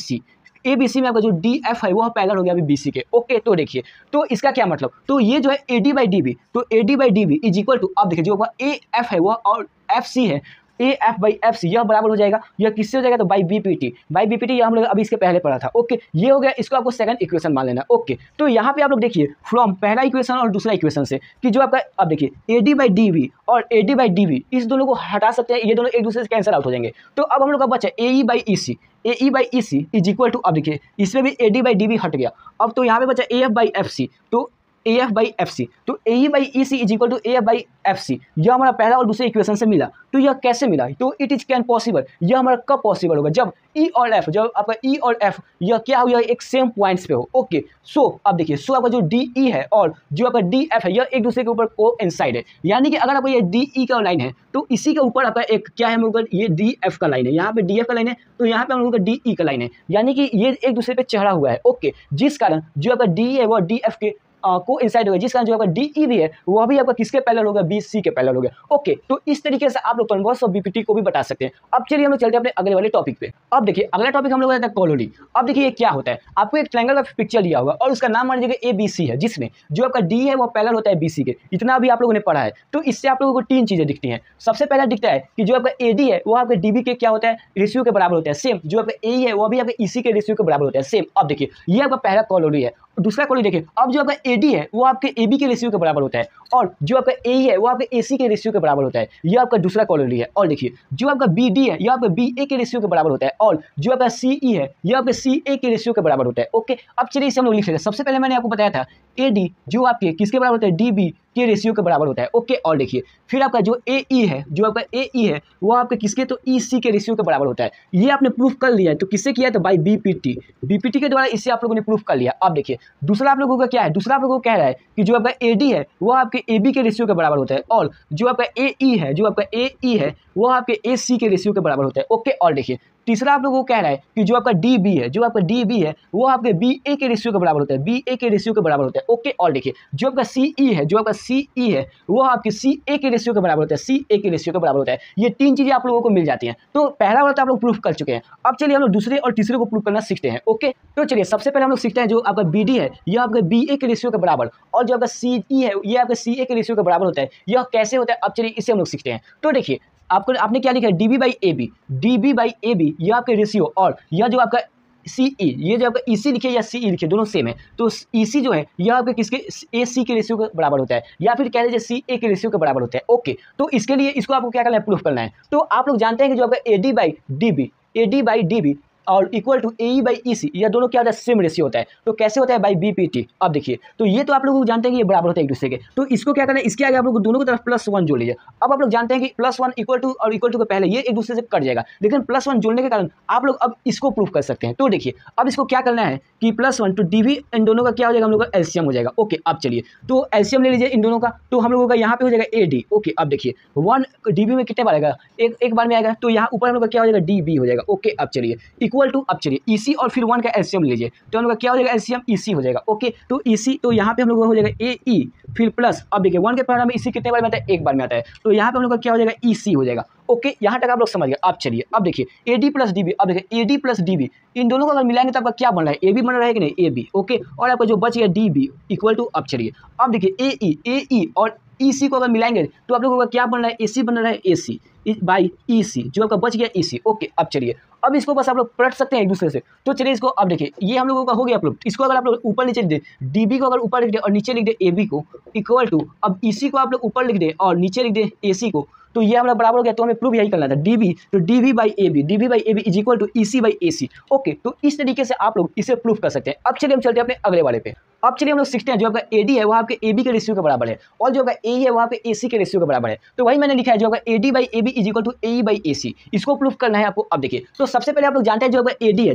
C में आपका जो डी एफ है वह पैरेलल हो गया अभी बी सी के। ओके, तो देखिए तो इसका क्या मतलब, तो ये जो है A D by D B, तो A D by D B is equal to, अब देखिए जो आपका ए एफ है वह और एफ सी है, A F by F C यह बराबर हो जाएगा, यह किससे हो जाएगा, तो by B P T, by B P T यह हम लोग अभी इसके पहले पढ़ा था। ओके, ये हो गया, इसको आपको सेकंड इक्वेशन मान लेना। ओके, तो यहाँ पे आप लोग देखिए फ्रॉम पहला इक्वेशन और दूसरा इक्वेशन से कि जो आपका अब देखिए A D by D B और A D by D B इस दोनों को हटा सकते हैं, ये दोनों एक दूसरे से कैंसिल आउट हो जाएंगे। तो अब हम लोग का बचा A E by E C, A E by E C is equal to, अब देखिए इसमें भी A D by D B हट गया, अब तो यहाँ पे बचा A F by F C, तो A F by F C, तो A E by E C is equal to A F by F C. यह हमारा पहला और दूसरे इक्वेशन से मिला। तो यह कैसे मिला, तो इट इज कैन पॉसिबल, यह हमारा कब पॉसिबल होगा, जब ई और एफ, जब आपका ई और एफ यह क्या हो, यह एक सेम पॉइंट्स पे हो। ओके, सो अब देखिए सो आपका जो डी ई है और जो आपका डी एफ है यह एक दूसरे के ऊपर कोइंसाइड है। यानी कि अगर आपका ये डी ई का लाइन है तो इसी के ऊपर आपका एक क्या है, हम लोग ये डी एफ का लाइन है, यहाँ पे डी एफ का लाइन है, तो यहाँ पे हम लोग का डी ई का लाइन है, यानी कि ये एक दूसरे पे चढ़ा हुआ है। ओके, जिस कारण जो आपका डी है वह डी एफ के को इंसाइड हो गया, जिस कारण जो आपका डी ई भी है वह भी आपका किसके पैरेलल हो गया, बी सी के पैरेलल हो गया। ओके, तो इस तरीके से आप लोग कन्वर्स ऑफ बीपीटी को भी बता सकते हैं। अब चलिए हम लोग चलते हैं अपने अगले वाले टॉपिक पे। अब देखिए अगला टॉपिक हम लोग आता है कोलोडी। अब देखिए ये क्या होता है, आपको एक ट्रायंगल का पिक्चर लिया होगा और उसका नाम मान लीजिए ए बी सी है, जिसमें जो आपका डी है वो पैरेलल होता है बी सी के। इतना भी आप लोगों ने पढ़ा है। तो इससे आप लोगों को तीन चीजें दिखती हैं। सबसे पहला दिखता है कि जो आपका ए डी है वो आपके डी बी के क्या होता है, रेशियो के बराबर होता है। सेम जो आपका ए है वो भी आपके ई सी के रेशियो के बराबर होता है। सेम, अब देखिए ये आपका पहला कोलोडी है। दूसरा कोलोडी देखिए, अब जो आपका ए डी है वो आपके ए बी के रेशियो के बराबर होता है, और जो आपका ए है वो आपके ए सी के रेशियो के बराबर होता है। ये आपका दूसरा कोलोडी है। और देखिए जो आपका बी डी है यह आपका बी ए के रेशियो के बराबर होता है, और जो आपका सी ई है यह आपके सी ए के रेशियो के बराबर होता है। ओके, अब चलिए इसे हम लोग लिख लेते हैं। सबसे पहले मैंने आपको बताया था ए डी जो आपके किसके बराबर होता है, डी बी के रेशियो के बराबर होता है। ओके, और देखिए फिर आपका जो ए ई है, जो आपका ए ई है वो आपके किसके, तो ई सी के रेशियो के बराबर होता है। ये आपने प्रूफ कर लिया है। तो किससे किया है, तो by B P T, B P T के द्वारा इससे आप लोगों ने प्रूफ कर लिया। अब देखिए दूसरा आप लोगों का क्या है, दूसरा आप लोगों को कह रहा है कि जो आपका ए डी है वो आपके ए बी के रेशियो के बराबर होता है, और जो आपका ए ई है, जो आपका ए ई है वो आपके ए सी के रेशियो के बराबर होता है। ओके, और देखिए तीसरा आप लोगों को कह रहा है कि जो आपका डी बी है, जो आपका डी बी है वो आपके बी ए के रेशियो के बराबर होता है, बी ए के रेशियो के बराबर होता है। ओके, और देखिए जो आपका सी ई है, जो आपका सी ई है वो आपके सी ए के रेशियो के बराबर होता है, सी ए के रेशियो के बराबर होता है। ये तीन चीजें आप लोगों को मिल जाती हैं। तो पहला वाला तो आप लोग प्रूफ कर चुके हैं। अब चलिए हम लोग दूसरे और तीसरे को प्रूफ करना सीखते हैं। ओके, तो चलिए सबसे पहले हम लोग सीखते हैं जो आपका बी डी है यह आपका बी ए के रेशियो के बराबर, और जो आपका सी ई है ये आपका सी ए के रेशियो के बराबर होता है। यह कैसे होता है, अब चलिए इसे हम लोग सीखते हैं। तो देखिए आपको आपने क्या लिखा है, D B by A B, D B by A B यह आपके रेशियो, और यह जो आपका सी ई, ये जो आपका ई सी लिखे या सी ई लिखे दोनों सेम है। तो ई सी जो है यह आपके किसके, ए सी के रेशियो के बराबर होता है, या फिर कह लीजिए सी ए के रेशियो के बराबर होता है। ओके, तो इसके लिए इसको आपको क्या करना है, प्रूफ करना है। तो आप लोग जानते हैं कि जो आपका A D by D B, A D by D B और equal to A E by E C, यह दोनों क्या होता है, सेम रेशियो होता है। तो कैसे होता है, बाई बी पी टी। अब देखिए तो ये तो आप लोग जानते हैं कि ये बराबर होता है एक दूसरे के। तो इसको क्या करना है, इसके आगे आप लोग दोनों की तरफ +1 जोड़ लीजिए। अब आप लोग जानते हैं कि +1 इक्वल टू और इक्वल टू के पहले ये एक दूसरे से कट जाएगा, लेकिन +1 जोड़ने के कारण आप लोग अब इसको प्रूफ कर सकते हैं। तो देखिए अब इसको क्या करना है कि +1 तो डी बी इन दोनों का क्या हो जाएगा, हम लोग का एलसीएम हो जाएगा। ओके, अब चलिए तो एलसीएम ले लीजिए इन दोनों का, तो हम लोगों का यहाँ पे हो जाएगा ए डी। ओके, अब देखिए 1 डी बी में कितने बार आएगा, एक बार में आएगा, तो यहाँ ऊपर हम लोग का क्या हो जाएगा, डी बी हो जाएगा। ओके, अब चलिए इक्वल टू, अब चलिए ईसी और फिर 1 का एलसीएम लीजिए, तो हम लोग का क्या हो जाएगा, एलसीएम ईसी हो जाएगा। ओके, तो ईसी, तो यहाँ पे हम लोग का हो जाएगा ए ई फिर प्लस, अब देखिए 1 के परिणाम में ईसी कितने बार में आता है, एक बार में आता है, तो यहाँ पे हम लोग का क्या हो जाएगा, ईसी हो जाएगा। ओके, यहाँ तक आप लोग समझ गए। अब चलिए अब देखिए A D plus D B, अब देखिए A D plus D B इन दोनों को अगर मिलाएंगे तो आपका क्या बन रहा है, ए बी बन रहा है कि नहीं, ए बी। ओके, और आपका जो बच गया डी बी इक्वल टू, अब चलिए अब देखिए ए ई और EC को अगर मिलाएंगे तो आप लोगों का क्या बन रहा है, AC बन रहा है AC बाई EC, जो आपका बच गया EC। ओके, अब चलिए अब इसको बस आप लोग पलट सकते हैं एक दूसरे से। तो चलिए इसको अब देखिए, ये हम लोगों का हो गया आप लोग। इसको अगर आप लोग ऊपर नीचे लिख दे, DB को अगर ऊपर लिख दे और नीचे लिख दे AB को इक्वल टू, अब EC को आप लोग ऊपर लिख दे और नीचे लिख दे AC को, तो ये हमारा बराबर हो गया। तो हमें प्रूव यही करना था, DB तो DB by AB is equal to EC by AC। Okay, तो इस तरीके से आप लोग इसे प्रूव कर सकते हैं। अब चलिए हम चलते हैं अपने अगले वाले पे। अब चलिए हम लोग सीखते हैं, जो आपका AD है वो आपके AB के रेशियो के बराबर है और जो आपका AE है वो आपके AC के रेशियो के बराबर है। तो वही मैंने लिखा है, जो आपका AD by AB is equal to AE by AC। इसको प्रूव करना है आपको। अब देखिए, तो सबसे पहले आप लोग जानते हैं जो आपका AD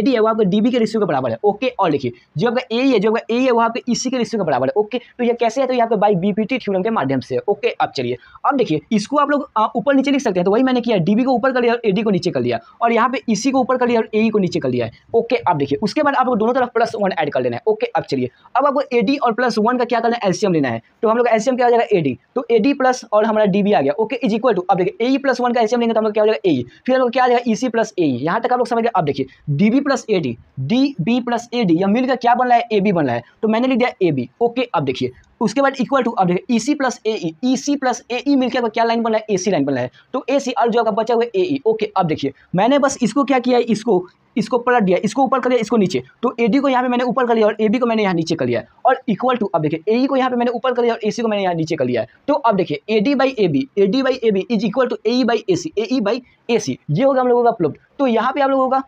है, वो आपका DB के रेशियो के बराबर है। ओके, और देखिए जो आपका AE है, वो आपके EC के रेशियो के बराबर है। ओके, तो ये कैसे है, तो यहाँ पे बाई BPT थ्योरम के माध्यम से। ओके, अब चलिए अब देखिए, इसको आप लोग ऊपर नीचे लिख सकते हैं। तो वही मैंने किया, DB को ऊपर कर लिया और AD को नीचे कर लिया, और यहाँ पे EC को ऊपर कर लिया और AE को नीचे कर लिया है। ओके, अब देखिए उसके बाद आपको दोनों तरफ +1 ऐड कर लेना है। ओके, अब चलिए अब आपको AD और +1 का क्या करना है, एलसीएम लेना है। तो हम लोग एलसीएम क्या आ जाएगा, AD, तो AD प्लस और हमारा DB आ गया। ओके, इज इक्वल टू, अब देखिए AE + 1 का एलसीएम लेंगे तो हम लोग क्या हो जाएगा AE, फिर हम लोग क्या आ जाएगा EC + AE। यहाँ तक आप लोग समझ गए। अब देखिए DB + AD, DB + AD यह मिलकर क्या बन रहा है, AB बन रहा है। तो मैंने लिख दिया AB। ओके, अब देखिए उसके बाद इक्वल टू, अब देखिए EC + AE मिलकर क्या लाइन बन रहा है, AC लाइन बन रहा है। तो AC और जो आपका बचा हुआ है AE। ओके, अब देखिए मैंने बस इसको क्या किया है, इसको पलट दिया, इसको ऊपर कर लिया, इसको नीचे। तो AD को यहाँ पे मैंने ऊपर कर लिया और AB को मैंने यहाँ नीचे कर लिया, और इक्वल टू, अब देखिए AE को यहाँ पे मैंने ऊपर कर लिया और AC को मैंने यहाँ नीचे कर लिया है। तो अब देखिए AD by AB is equal to AE by AC। ये होगा हम लोगों का प्रूफ। तो यहाँ पे आप लोगों का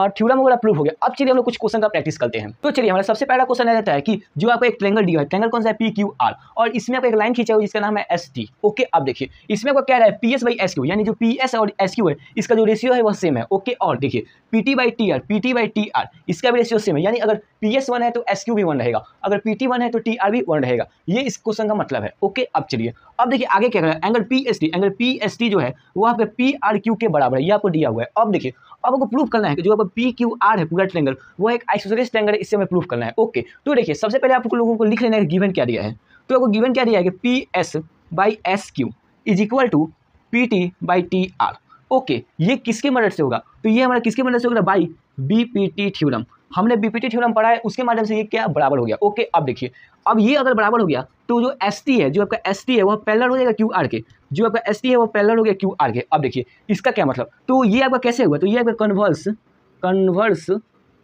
थ्योरम वगैरह प्रूफ हो गया। अब चलिए हम लोग कुछ क्वेश्चन का प्रैक्टिस करते हैं। तो चलिए हमारा सबसे पहला क्वेश्चन आ जाता है कि जो आपको एक ट्रायंगल दिया है, ट्रायंगल कौन सा है, PQR, और इसमें आपको एक लाइन खींचा हुआ जिसका नाम है ST। ओके, अब देखिए इसमें आपको क्या है, PS बाई SQ, यानी जो PS और SQ है इसका जो रेशियो है वह सेम है। ओके, और देखिए PT बाई TR इसका भी रेशियो सेम है, यानी अगर PS 1 है तो SQ भी 1 रहेगा, अगर PT 1 है तो TR भी 1 रहेगा। ये इस क्वेश्चन का मतलब है। ओके, अब चलिए अब देखिए आगे क्या करें, एंगल PST जो है वो आपके PRQ के बराबर है, ये आपको दिया हुआ है। अब देखिए अब आपको प्रूफ करना है कि जो आपका PQR है पूरा ट्रायंगल वो एक आइसोसेलेस ट्रायंगल है, इससे हमें प्रूफ करना है। ओके, तो देखिए सबसे पहले आप लोगों को लिख लेना है गिवन क्या दिया है। तो आपको गिवन क्या दिया है कि PS by SQ is equal to PT by TR। Okay, ये किसके मदद से होगा, तो ये हमारा किसके मदद से होगा, बाई BPT थ्योरम। हमने BPT थ्योरम पढ़ा है, उसके माध्यम से ये क्या बराबर हो गया। ओके, अब देखिए अब ये अगर बराबर हो गया तो जो ST है, जो आपका ST है वह पैरेलल हो जाएगा QR के, जो आपका ST है वो पैरेलल हो गया QR के। अब देखिए इसका क्या मतलब, तो ये आपका कैसे हुआ, तो ये आपका कन्वर्स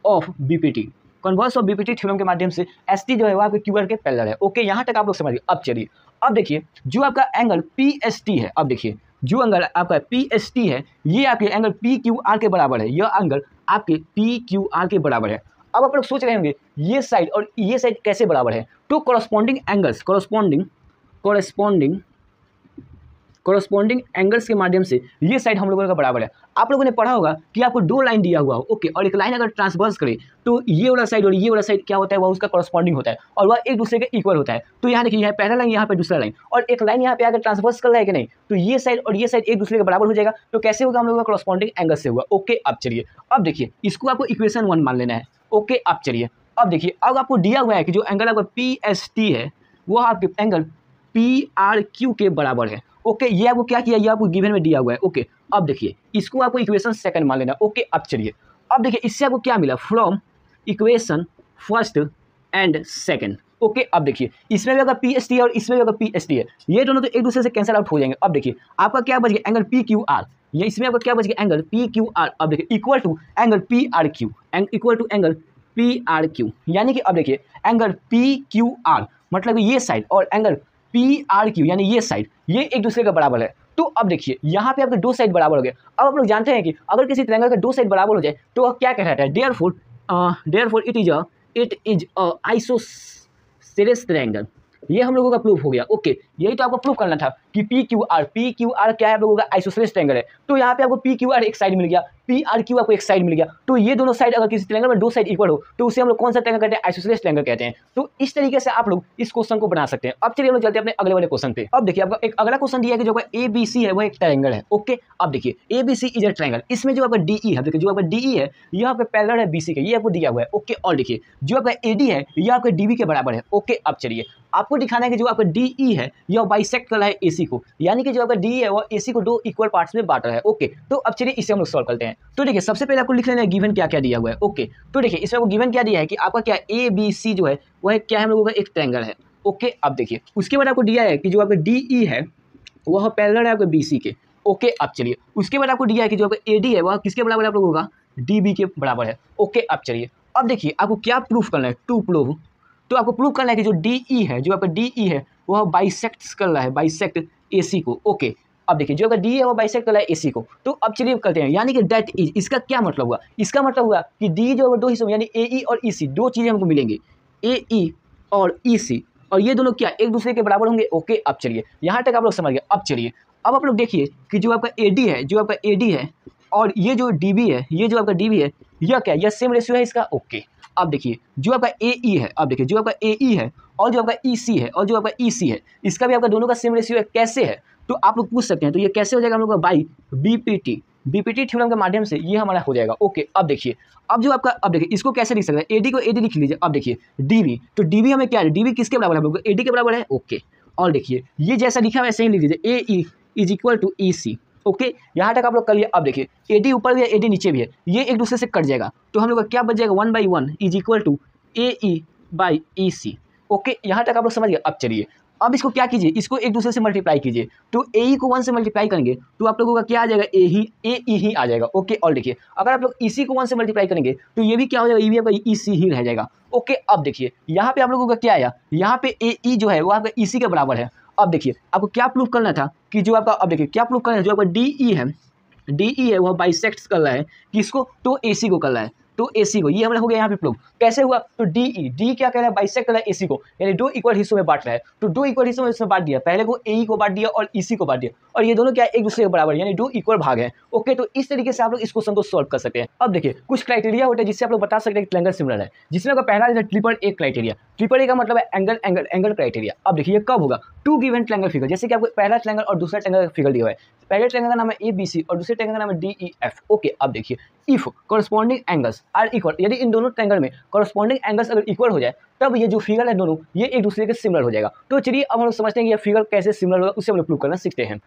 ऑफ BPT थ्योरम के माध्यम से ST जो है वो आपके QR के पैरेलल है। ओके, यहाँ तक आप लोग समझिए। अब चलिए अब देखिए जो आपका एंगल PST है, अब देखिए जो एंगल आपका PST है ये आपके एंगल PQR के बराबर है, यह एंगल आपके PQR के बराबर है। अब आप लोग सोच रहे होंगे ये साइड और ये साइड कैसे बराबर है, तो कॉरस्पॉन्डिंग एंगल्स के माध्यम से ये साइड हम लोगों का बराबर है। आप लोगों ने पढ़ा होगा कि आपको दो लाइन दिया हुआ हो, ओके, और एक लाइन अगर ट्रांसवर्स करे तो ये वाला साइड और ये वाला साइड क्या होता है, वह उसका कॉरस्पॉन्डिंग होता है और वह एक दूसरे के इक्वल होता है। तो यहाँ देखिए, यहाँ पहला लाइन, यहाँ पे दूसरा लाइन, और एक लाइन यहाँ पे अगर ट्रांसवर्स कर रहा है कि नहीं, तो ये साइड और ये साइड एक दूसरे के बराबर हो जाएगा। तो कैसे होगा, हम लोगों का कॉरस्पॉन्डिंग एंगल से हुआ। ओके, अब चलिए अब देखिए इसको आपको इक्वेशन 1 मान लेना है। ओके, अब चलिए अब देखिए अब आपको दिया हुआ है कि जो एंगल आपका PST है वो आपके एंगल PRQ के बराबर है। ओके, ये आपको क्या किया, ये आपको गिवन में दिया हुआ है। ओके, अब देखिए इसको आपको इक्वेशन 2 मान लेना। ओके, अब चलिए अब देखिए इससे आपको क्या मिला, फ्रॉम इक्वेशन 1 एंड 2। ओके, अब देखिए इसमें भी अगर PST है और इसमें भी अगर PST है, ये दोनों तो एक दूसरे से कैंसिल आउट हो जाएंगे। अब देखिए आपका क्या बच गया, एंगल PQR, ये इसमें आपका क्या बच गया, एंगल PQR। अब देखिए इक्वल टू एंगल PRQ, यानी कि अब देखिए एंगल PQR मतलब ये साइड और एंगल PRQ यानी ये साइड, ये एक दूसरे का बराबर है। तो अब देखिए यहाँ पे आपके दो साइड बराबर हो गए। अब आप लोग जानते हैं कि अगर किसी ट्रायंगल के दो साइड बराबर हो जाए तो वह क्या कहलाता है, therefore it is isosceles triangle. ये हम लोगों का प्रूफ हो गया। ओके, यही तो आपको प्रूफ करना था कि PQR क्या है, आप लोगों का आइसोसेलेस ट्रायंगल है। तो यहाँ पे आपको PQR एक साइड मिल गया, PRQ आपको एक साइड मिल गया। तो ये दोनों साइड अगर किसी ट्रायंगल में दो साइड इक्वल हो तो उसे हम लोग कौन सा ट्रायंगल कहते हैं, आइसोसेलेस ट्रायंगल कहते हैं। तो इस तरीके से आप लोग इस क्वेश्चन को बना सकते हैं। अब चलिए हम लोग चलते हैं अपने अगले वाले क्वेश्चन पे। अब देखिए आपका एक अगला क्वेश्चन दिया है कि जो आपका ABC है वो एक ट्रायंगल है। ओके, अब देखिए ABC इज अ ट्रायंगल, इसमें जो आपका DE है, देखिए जो आपका DE है यह आपका पैरेलल है BC के, ये आपको दिया हुआ है। ओके, और देखिए जो आपका AD है यह आपका DB के बराबर है। ओके, अब चलिए आपको दिखाना है कि जो आपका DE है यह बाइसेक्ट कर रहा है AC को, यानी कि जो आपका DE है वो AC को दो इक्वल पार्ट्स में बांट रहा है। ओके, तो अब चलिए इसे हम लोग सॉल्व करते हैं। तो देखिए सबसे पहले आपको लिख लेना है गिवन क्या क्या दिया हुआ है। ओके, तो देखिए इसमें आपको गिवन क्या दिया है कि आपका क्या ABC जो है वह क्या है, हम लोगों का एक ट्रायंगल है। ओके अब देखिए उसके बाद आपको दिया है कि जो आपका DE है वह पैरेलल है आपके BC के। ओके अब चलिए उसके बाद आपको दिया है कि जो आपका AD है वह किसके बराबर आप लोगों होगा, DB के बराबर है। ओके अब चलिए अब देखिए आपको क्या प्रूफ करना है, टू प्रूफ। तो आपको प्रूफ करना है कि जो DE है, जो आपका DE है वह बाइसेक्ट कर रहा है, बाइसेक्ट AC को। ओके अब देखिए जो अगर DE है वो बाइसेक्ट कर रहा है AC को। तो अब चलिए करते हैं, यानी कि दैट इज, इसका क्या मतलब हुआ, इसका मतलब हुआ कि DE जो है दो हिस्सों में यानी AE और EC दो चीज़ें हमको मिलेंगी, AE और EC, और ये दोनों क्या एक दूसरे के बराबर होंगे। ओके अब चलिए यहाँ तक आप लोग समझ गए। अब चलिए अब आप लोग देखिए कि जो आपका AD है, जो आपका AD है और ये जो DB है, ये जो आपका DB है, यह क्या, यह सेम रेशियो है इसका। ओके अब देखिए जो आपका AE है, अब देखिए जो आपका AE है और जो आपका EC है और जो आपका EC है, इसका भी आपका दोनों का सेम रेशियो है। कैसे है तो आप लोग पूछ सकते हैं, तो ये कैसे हो जाएगा हम लोग का, बाई बीपीटी थ्योरम के माध्यम से ये हमारा हो जाएगा। ओके अब देखिए अब जो आपका, अब देखिए इसको कैसे लिख सकते हैं, AD को AD लिख लीजिए। अब देखिए DB, तो DB हमें क्या है, DB किसके बराबर है, हम लोग AD के बराबर है। ओके और देखिए ये जैसा लिखा है वैसे ही लिख लीजिए, AE is equal to EC। Okay यहाँ तक आप लोग कर लिए। अब देखिए AD ऊपर भी है AD नीचे भी है, ये एक दूसरे से कट जाएगा, तो हम लोग का क्या बच जाएगा, 1/1 is equal to AE/EC। Okay यहाँ तक आप लोग समझ गए। अब चलिए अब इसको क्या कीजिए, इसको एक दूसरे से मल्टीप्लाई कीजिए, तो AE को 1 से मल्टीप्लाई करेंगे तो आप लोगों का क्या आ जाएगा, AE ही आ जाएगा। ओके और देखिए अगर आप लोग EC को 1 से मल्टीप्लाई करेंगे तो ये भी क्या हो जाएगा, ये भी आपका EC ही रह जाएगा। ओके अब देखिए यहाँ पे आप लोगों का क्या आया, यहाँ पे AE जो है वो आपका EC के बराबर है। अब देखिए आपको क्या प्रूफ करना था कि जो आपका, अब देखिए क्या प्रूफ करना है, जो आपका DE है वह बाइसेक्ट कर रहा है किसको, तो AC को कर रहा है, तो AC को, ये हमारा हो गया यहाँ पे प्रूफ। कैसे हुआ, तो DE क्या कह रहा है, बाइसेक्ट कर रहा है AC को, यानी दो इक्वल हिस्सों में बांट रहा है, तो दो इक्वल हिस्सों में इसमें बांट दिया, पहले को AE को बांट दिया और EC को बांट दिया, और ये दोनों क्या एक दूसरे के बराबर यानी दो इक्वल भाग है। ओके तो इस तरीके से आप लोग इस क्वेश्चन को सॉल्व कर सकते हैं। अब देखिए कुछ क्राइटेरिया होते हैं जिससे आप लोग बता सकते हैं कि ट्रायंगल सिमिलर है, जिसमें आपका पहला है triple A criteria. Triple A का मतलब है एंगल क्राइटेरिया। अब देखिए ये कब होगा, टू गिवन ट्रायंगल फिगर, जैसे कि आपको पहला ट्रायंगल और दूसरा ट्रायंगल फिगर दिया हुआ है, पहले ट्रायंगल का नाम है ABC और दूसरे ट्रायंगल का नाम है DEF। ओके अब देखिए if corresponding angles are equal, यदि इन दोनों ट्रायंगल में कॉरस्पॉन्डिंग एंगल्स अगर इक्वल हो जाए तब ये जो फिगर है दोनों ये एक दूसरे के सिमिलर हो जाएगा। तो चलिए अब हम लोग समझते हैं कि ये फिगर कैसे सिमिलर होगा, उससे हम लोग प्रूव करना सीखते हैं।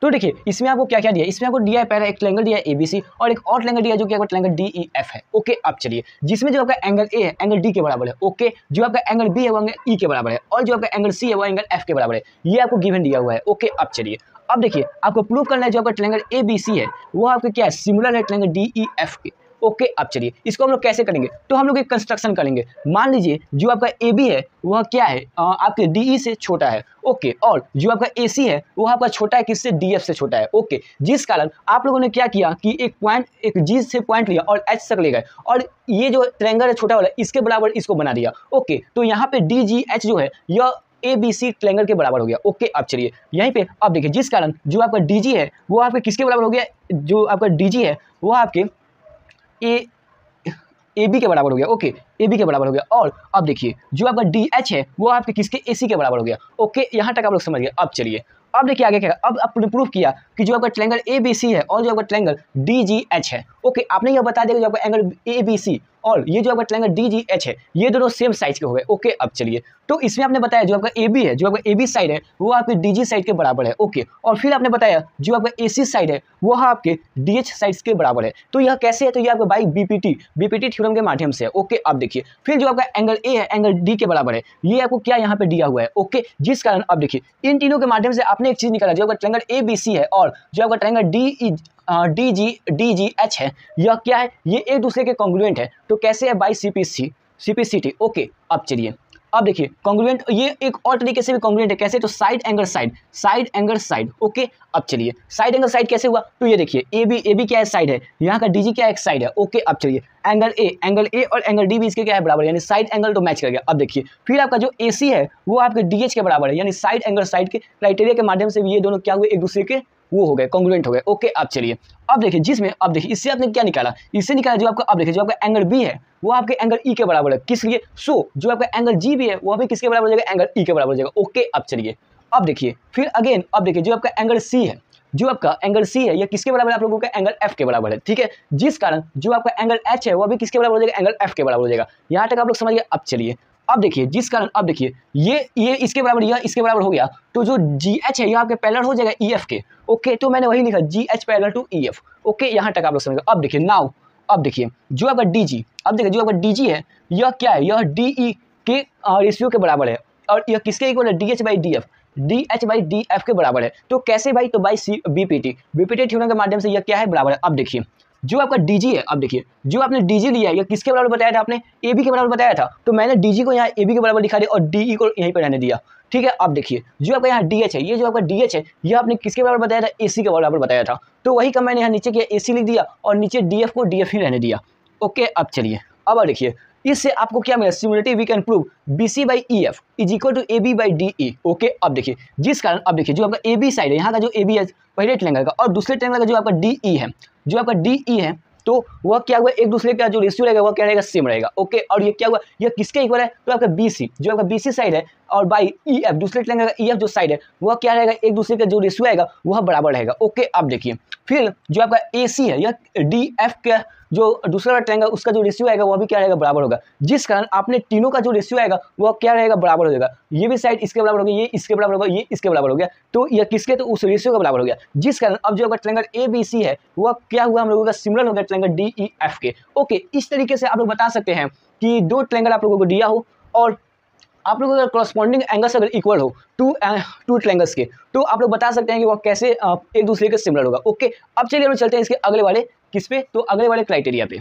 तो देखिए इसमें आपको क्या क्या दिया है, इसमें आपको दिया है पहला एक ट्रायंगल दिया है ABC और एक और ट्रायंगल दिया है जो कि आपका ट्रायंगल DEF है। ओके अब चलिए जिसमें जो आपका एंगल A है एंगल D के बराबर है। ओके जो आपका एंगल B है वो एंगल E के बराबर है और जो आपका एंगल C है वो एंगल F के बराबर है, ये आपको गिवन दिया हुआ है। ओके अब चलिए अब देखिए आपको प्रूव करना है जो आपका ट्रायंगल ABC है वो आपका क्या है, सिमिलर है ट्रायंगल DEF के। ओके अब चलिए इसको हम लोग कैसे करेंगे, तो हम लोग एक कंस्ट्रक्शन करेंगे। मान लीजिए जो आपका AB है वह क्या है, आपके DE से छोटा है। ओके और जो आपका AC है वो आपका छोटा है किससे, DF से छोटा है। ओके जिस कारण आप लोगों ने क्या किया कि एक पॉइंट, एक G से पॉइंट लिया और H तक ले गए और ये जो ट्रायंगल है छोटा वाला इसके बराबर इसको बना दिया। ओके तो यहाँ पे DGH जो है यह ABC ट्रायंगल के बराबर हो गया। ओके अब चलिए यहीं पे अब देखिए जिस कारण जो आपका DG है वो आपके किसके बराबर हो गया, जो आपका DG है वो आपके AB के बराबर हो गया। ओके AB के बराबर हो गया। और अब देखिए जो आपका DH है वो आपके किसके, AC के बराबर हो गया। ओके यहाँ तक आप लोग समझ गए। अब चलिए अब देखिए आगे क्या, अब आपने प्रूफ किया कि जो आपका ट्रायंगल ABC है और जो आपका ट्रायंगल DGH है। ओके आपने यह बता दिया कि जो आपका एंगल ABC और ये जो आपका ट्रायंगल DGH है ये दोनों सेम साइज के हो गए। ओके अब चलिए तो इसमें आपने बताया जो आपका AB है, जो आपका AB साइड है वो आपके DG साइड के बराबर है। ओके और फिर आपने बताया जो आपका AC साइड है वो आपके DH साइड के बराबर है। तो यह कैसे है, तो यह आपका बाई बीपीटी थ्योरम के माध्यम से है। ओके अब देखिए फिर जो आपका एंगल A है एंगल D के बराबर है, ये आपको क्या यहाँ पे दिया हुआ है। ओके जिस कारण अब देखिए इन तीनों के माध्यम से आपने एक चीज निकाला, जो आपका ट्रायंगल ABC है और जो आपका ट्रायंगल DGH है यह क्या है, ये एक दूसरे के कॉन्ग्रुएंट है। तो कैसे है, बाई CPCT। ओके अब चलिए अब देखिए कॉन्ग्रुएंट ये एक और तरीके से भी कॉन्ग्रुएंट है, कैसे, तो साइड एंगल साइड। ओके अब चलिए साइड एंगल साइड कैसे हुआ, तो ये देखिए AB क्या है, साइड है, यहाँ का DG क्या है, एक साइड है। ओके अब चलिए एंगल A और एंगल D भी इसके क्या है, बराबर, यानी साइड एंगल तो मैच कर गया। अब देखिए फिर आपका जो AC है वो आपके DH के बराबर है, यानी साइड एंगल साइड के क्राइटेरिया के माध्यम से भी ये दोनों क्या हुए, एक दूसरे के वो हो गए, कॉन्ग्रुएंट हो गए। ओके अब चलिए अब देखिए जिसमें अब देखिए इससे आपने क्या निकाला, इससे निकाला जो आपका, अब देखिए जो आपका एंगल B है वो आपके एंगल E के बराबर है, किस लिए, जो आपका एंगल G भी है वो भी किसके बराबर हो जाएगा, एंगल E के बराबर हो जाएगा। ओके अब चलिए अब देखिए फिर अगेन अब देखिए जो आपका एंगल C है, जो आपका एंगल C है ये किसके बराबर है, आप लोगों का एंगल F के बराबर है। ठीक है जिस कारण जो आपका एंगल H है वो भी किसके बराबर हो जाएगा, एंगल F के बराबर हो जाएगा। यहाँ तक आप लोग समझ गए। अब चलिए अब देखिए जिस कारण अब देखिए ये इसके बराबर, यह इसके बराबर हो गया, तो जो GH है ये आपके पैरेलल हो जाएगा EF के। ओके तो मैंने वही लिखा GH parallel to EF। Okay यहाँ तक आप लोग समझ गए। अब देखिए नाउ अब देखिए जो आपका DG है यह क्या है, यह DE के रेशियो के बराबर है। और यह किसके इक्वल है, D H by D F, D H by D F के बराबर है। तो कैसे भाई, तो by C BPT, BPT theorem के माध्यम से यह क्या है, बराबर है। अब देखिए जो आपका डीजी है, अब देखिए जो आपने डीजी लिया है, यह किसके बराबर बताया था आपने, ए बी के बराबर बताया था, तो मैंने डीजी को यहाँ ए बी के बराबर दिखा दिया और डीई को यहीं पर रहने दिया, ठीक है। अब देखिए जो आपका यहाँ डीएच है, ये जो आपका डीएच है, ये आपने किसके बराबर बताया था, एसी के बराबर बताया था, तो वही का मैंने यहाँ नीचे किया एसी लिख दिया और नीचे डीएफ को डीएफ ही रहने दिया। ओके, अब चलिए अब देखिए इससे आपको क्या मिला, similarity we can prove B C by E F is equal to A B by D E. Okay, अब देखिए जिस कारण, अब देखिए जो आपका ए बी साइड है, यहाँ का जो ए बी है पहले ट्रायंगल का, और दूसरे ट्रायंगल का जो आपका डी ई है, जो आपका डी ई है, तो वह क्या हुआ, एक दूसरे का जो रेशियो रहेगा वह क्या रहेगा, सेम रहेगा। ओके, और ये क्या हुआ, यह किसके इक्वल है, तो आपका बी सी, जो आपका बी सी साइड है, और बाई ई एफ दूसरे ट्रायंगल का ई एफ जो साइड है, वह क्या रहेगा, एक दूसरे का जो रेशियो आएगा वह बराबर रहेगा। ओके, अब देखिए फिर जो आपका ए सी है, यह डी एफ का जो दूसरा ट्रायंगल उसका जो रेशियो आएगा वह भी क्या रहेगा, बराबर होगा, जिस कारण आपने तीनों का जो रेशियो आएगा वह क्या रहेगा, बराबर हो जाएगा। ये भी साइड इसके बराबर हो गया, ये इसके बराबर होगा, ये इसके बराबर हो गया, तो यह किसके, तो उस रेशियो का बराबर हो गया, जिस कारण अब जो आपका ट्रायंगल ए बी सी है वह क्या हुआ, हम लोगों का सिमिलर हो गया ट्रायंगल डी ई एफ के। ओके, इस तरीके से आप लोग बता सकते हैं कि दो ट्रायंगल आप लोगों को दिया हो और आप लोगों का करस्पॉन्डिंग एंगल्स अगर इक्वल हो टू ट्रायंगल्स के, तो आप लोग बता सकते हैं कि वह कैसे एक दूसरे के सिमिलर होगा। ओके, अब चलिए हम चलते हैं इसके अगले वाले किस पे, तो अगले वाले क्राइटेरिया पे।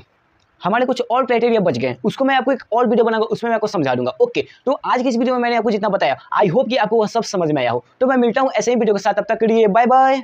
हमारे कुछ और क्राइटेरिया बच गए हैं, उसको मैं आपको एक और वीडियो बनाऊंगा, उसमें मैं आपको समझा दूंगा। ओके, तो आज की इस वीडियो में मैंने आपको जितना बताया, आई होप कि आपको वह सब समझ में आया हो। तो मैं मिलता हूँ ऐसे ही वीडियो के साथ, तब तक के लिए बाय बाय।